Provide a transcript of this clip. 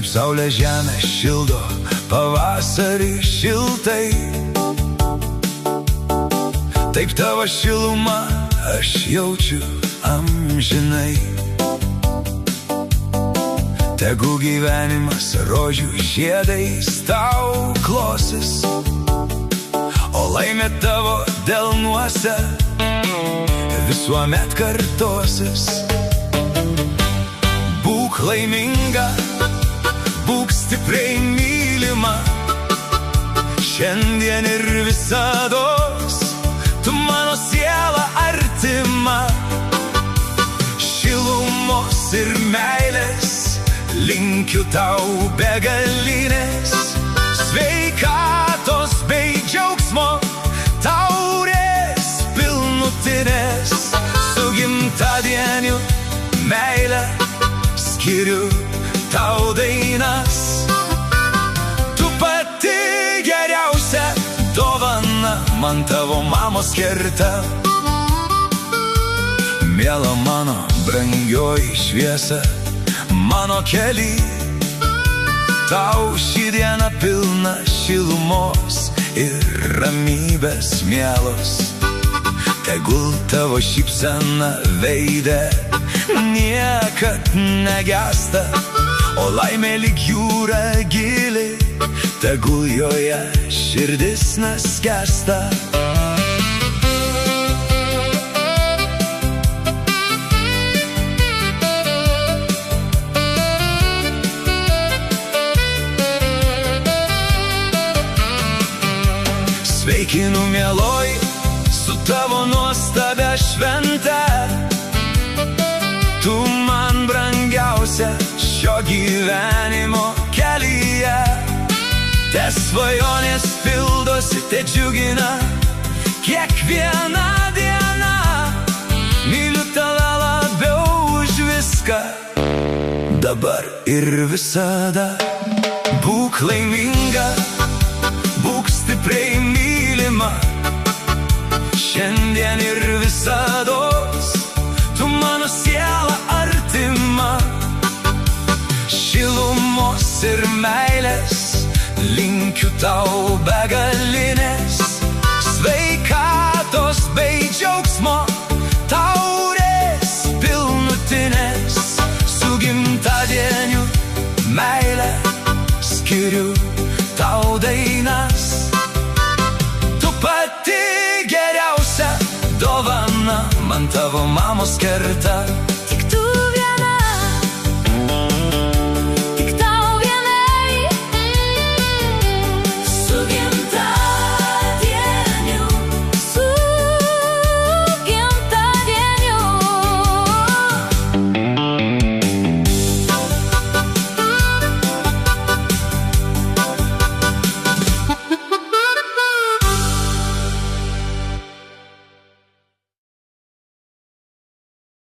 saulė žemę šildo pavasarį šiltai, taip tavo šilumą aš jaučiu amžinai. Tegu gyvenimas rožių žiedais tau klosis, o laimė tavo delnuose visuomet kartosis. Būk laiminga, būk stipriai mylima, šiandien ir visados, tu mano siela artima. Šilumos ir meilės linkiu tau begalinės, sveikatos bei džiaugsmo taurės pilnutinės. Su gimtadieniu meilę skiriu tau dainas, tu pati geriausia dovana man tavo mamos skirta. Miela mano brangioji šviesa mano kely, tau šį dieną pilna šilumos ir ramybės mielos. Tegul tavo šypsena veide niekad negesta, o laimė lyg jūra gili, tegul joje širdis neskęsta. Sveikinu mieloji su tavo nuostabia švente, tu man brangiausia šio gyvenimo kelyje. Te svajonės pildosi, te džiugina kiekviena diena. Myliu tave labiau už viską, dabar ir visada. Būk laiminga, būk stipriai mylima, šiandien ir visados, tu mano siela artima. Šilumos ir meilės linkiu tau begalinės, sveikatos bei džiaugsmo taurės pilnutinės. Su gimtadieniu meilę skiriu tau dainas, tu pati geriausia dovana man tavo mamos skirta.